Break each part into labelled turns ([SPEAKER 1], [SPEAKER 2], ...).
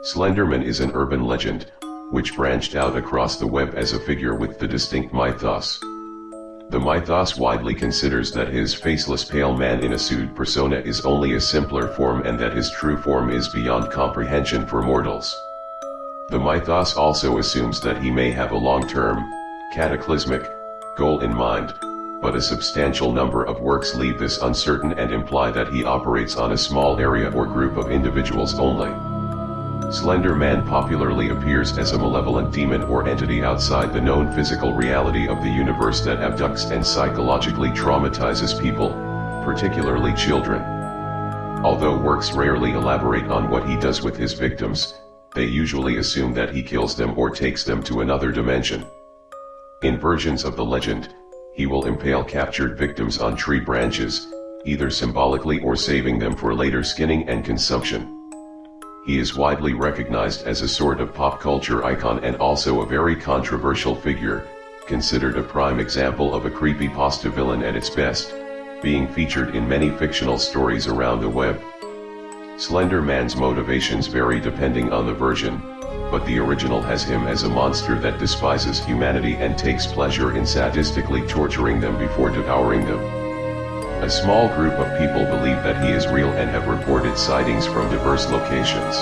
[SPEAKER 1] Slenderman is an urban legend, which branched out across the web as a figure with the distinct mythos. The mythos widely considers that his faceless pale man in a suit persona is only a simpler form and that his true form is beyond comprehension for mortals. The mythos also assumes that he may have a long-term, cataclysmic, goal in mind, but a substantial number of works leave this uncertain and imply that he operates on a small area or group of individuals only. Slender Man popularly appears as a malevolent demon or entity outside the known physical reality of the universe that abducts and psychologically traumatizes people, particularly children. Although works rarely elaborate on what he does with his victims, they usually assume that he kills them or takes them to another dimension. In versions of the legend, he will impale captured victims on tree branches, either symbolically or saving them for later skinning and consumption. He is widely recognized as a sort of pop culture icon and also a very controversial figure, considered a prime example of a creepypasta villain at its best, being featured in many fictional stories around the web. Slender Man's motivations vary depending on the version, but the original has him as a monster that despises humanity and takes pleasure in sadistically torturing them before devouring them. A small group of people believe that he is real and have reported sightings from diverse locations.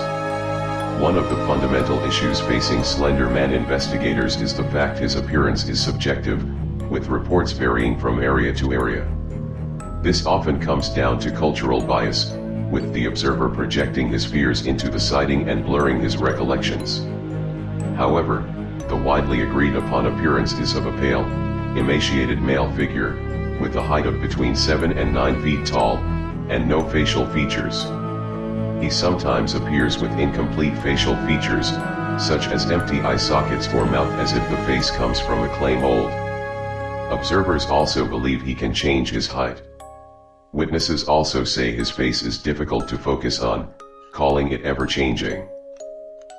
[SPEAKER 1] One of the fundamental issues facing Slender Man investigators is the fact his appearance is subjective, with reports varying from area to area. This often comes down to cultural bias, with the observer projecting his fears into the sighting and blurring his recollections. However, the widely agreed upon appearance is of a pale, emaciated male figure, with a height of between 7 and 9 feet tall, and no facial features. He sometimes appears with incomplete facial features, such as empty eye sockets or mouth as if the face comes from a clay mold. Observers also believe he can change his height. Witnesses also say his face is difficult to focus on, calling it ever-changing.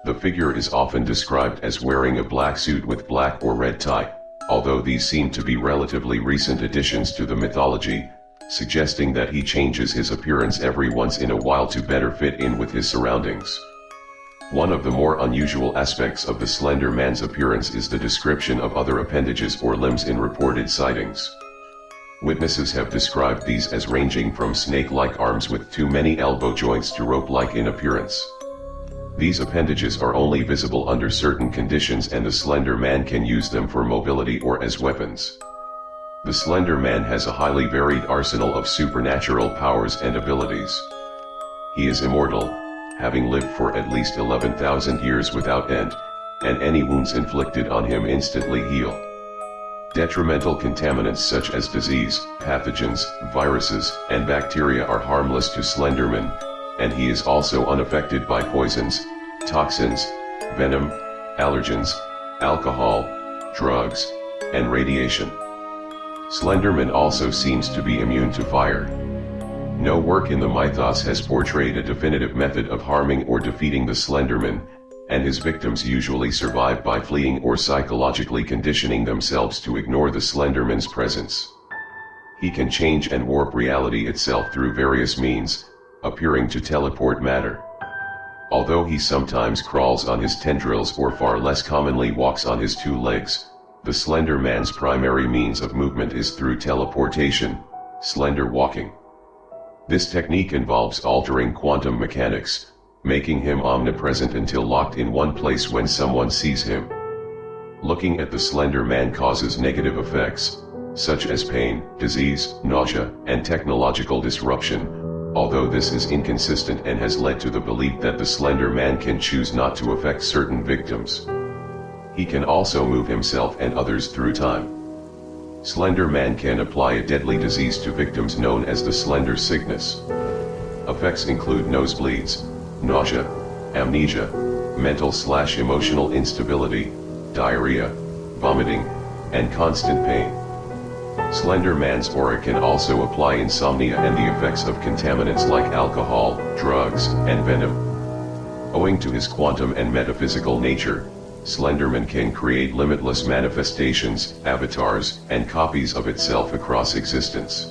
[SPEAKER 1] The figure is often described as wearing a black suit with black or red tie, although these seem to be relatively recent additions to the mythology, suggesting that he changes his appearance every once in a while to better fit in with his surroundings. One of the more unusual aspects of the Slender Man's appearance is the description of other appendages or limbs in reported sightings. Witnesses have described these as ranging from snake-like arms with too many elbow joints to rope-like in appearance. These appendages are only visible under certain conditions and the Slender Man can use them for mobility or as weapons. The Slender Man has a highly varied arsenal of supernatural powers and abilities. He is immortal, having lived for at least 11,000 years without end, and any wounds inflicted on him instantly heal. Detrimental contaminants such as disease, pathogens, viruses, and bacteria are harmless to Slenderman, and he is also unaffected by poisons, toxins, venom, allergens, alcohol, drugs, and radiation. Slenderman also seems to be immune to fire. No work in the mythos has portrayed a definitive method of harming or defeating the Slenderman, and his victims usually survive by fleeing or psychologically conditioning themselves to ignore the Slenderman's presence. He can change and warp reality itself through various means, appearing to teleport matter. Although he sometimes crawls on his tendrils or far less commonly walks on his two legs, the Slender Man's primary means of movement is through teleportation, slender walking. This technique involves altering quantum mechanics, making him omnipresent until locked in one place when someone sees him. Looking at the Slender Man causes negative effects, such as pain, disease, nausea, and technological disruption, although this is inconsistent and has led to the belief that the Slender Man can choose not to affect certain victims. He can also move himself and others through time. Slender Man can apply a deadly disease to victims known as the Slender Sickness. Effects include nosebleeds, nausea, amnesia, mental/emotional instability, diarrhea, vomiting, and constant pain. Slender Man's aura can also apply insomnia and the effects of contaminants like alcohol, drugs, and venom. Owing to his quantum and metaphysical nature, Slenderman can create limitless manifestations, avatars, and copies of itself across existence.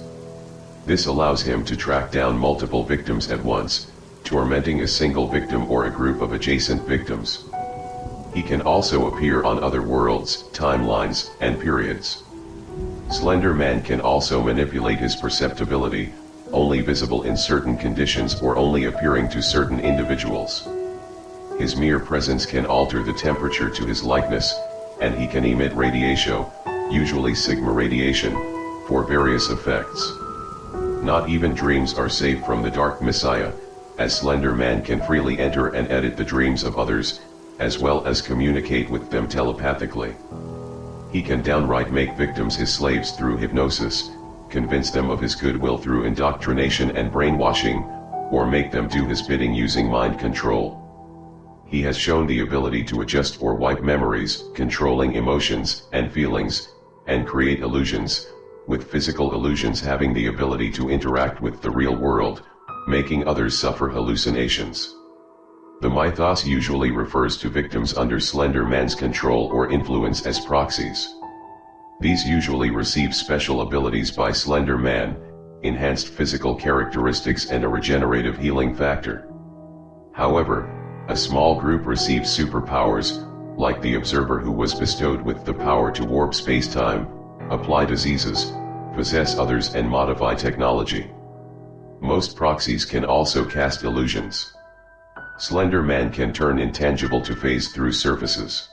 [SPEAKER 1] This allows him to track down multiple victims at once, tormenting a single victim or a group of adjacent victims. He can also appear on other worlds, timelines, and periods. Slenderman can also manipulate his perceptibility, only visible in certain conditions or only appearing to certain individuals. His mere presence can alter the temperature to his likeness, and he can emit radiation, usually sigma radiation, for various effects. Not even dreams are safe from the Dark Messiah, as Slenderman can freely enter and edit the dreams of others, as well as communicate with them telepathically. He can downright make victims his slaves through hypnosis, convince them of his goodwill through indoctrination and brainwashing, or make them do his bidding using mind control. He has shown the ability to adjust or wipe memories, controlling emotions and feelings, and create illusions, with physical illusions having the ability to interact with the real world, making others suffer hallucinations. The mythos usually refers to victims under Slenderman's control or influence as proxies. These usually receive special abilities by Slenderman, enhanced physical characteristics and a regenerative healing factor. However, a small group receives superpowers, like the Observer who was bestowed with the power to warp space-time, apply diseases, possess others and modify technology. Most proxies can also cast illusions. Slenderman can turn intangible to phase through surfaces.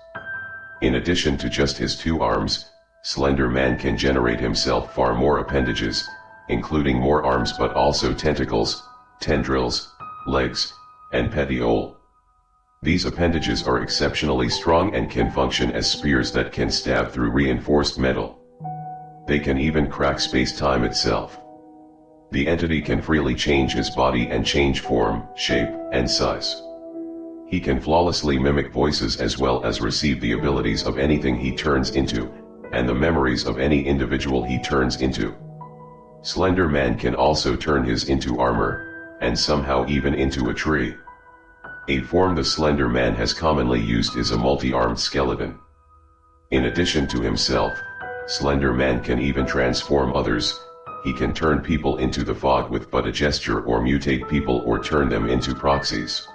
[SPEAKER 1] In addition to just his 2 arms, Slenderman can generate himself far more appendages, including more arms but also tentacles, tendrils, legs, and petiole. These appendages are exceptionally strong and can function as spears that can stab through reinforced metal. They can even crack space-time itself. The entity can freely change his body and change form, shape, and size. He can flawlessly mimic voices as well as receive the abilities of anything he turns into, and the memories of any individual he turns into. Slenderman can also turn his into armor, and somehow even into a tree. A form the Slenderman has commonly used is a multi-armed skeleton. In addition to himself, Slenderman can even transform others. He can turn people into the fog with but a gesture or mutate people or turn them into proxies.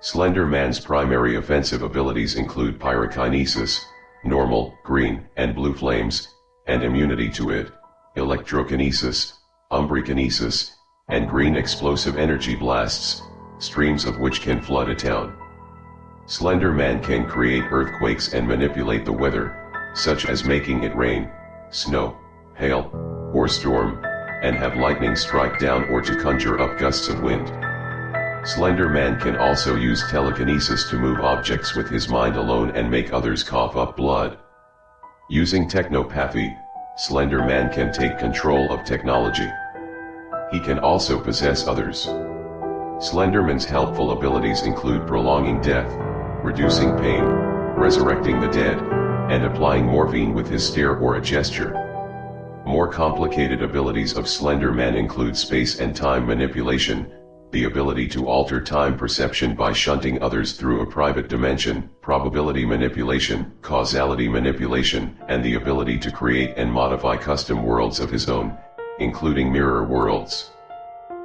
[SPEAKER 1] Slenderman's primary offensive abilities include pyrokinesis, normal, green, and blue flames, and immunity to it, electrokinesis, umbrikinesis, and green explosive energy blasts, streams of which can flood a town. Slenderman can create earthquakes and manipulate the weather, such as making it rain, snow, hail, or storm, and have lightning strike down or to conjure up gusts of wind. Slenderman can also use telekinesis to move objects with his mind alone and make others cough up blood. Using technopathy, Slenderman can take control of technology. He can also possess others. Slenderman's helpful abilities include prolonging death, reducing pain, resurrecting the dead, and applying morphine with his stare or a gesture. More complicated abilities of Slenderman include space and time manipulation, the ability to alter time perception by shunting others through a private dimension, probability manipulation, causality manipulation, and the ability to create and modify custom worlds of his own, including mirror worlds.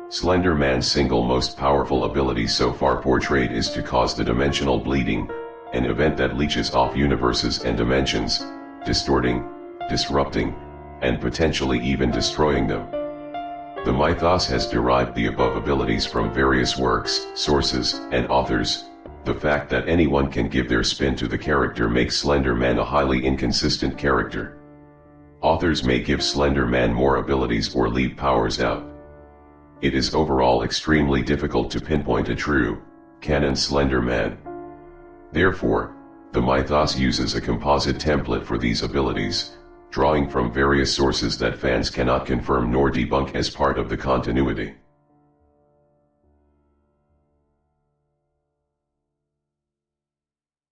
[SPEAKER 1] Slenderman's single most powerful ability so far portrayed is to cause the dimensional bleeding, an event that leeches off universes and dimensions, distorting, disrupting, and potentially even destroying them. The mythos has derived the above abilities from various works, sources, and authors. The fact that anyone can give their spin to the character makes Slenderman a highly inconsistent character. Authors may give Slenderman more abilities or leave powers out. It is overall extremely difficult to pinpoint a true, canon Slenderman. Therefore, the mythos uses a composite template for these abilities, drawing from various sources that fans cannot confirm nor debunk as part of the continuity.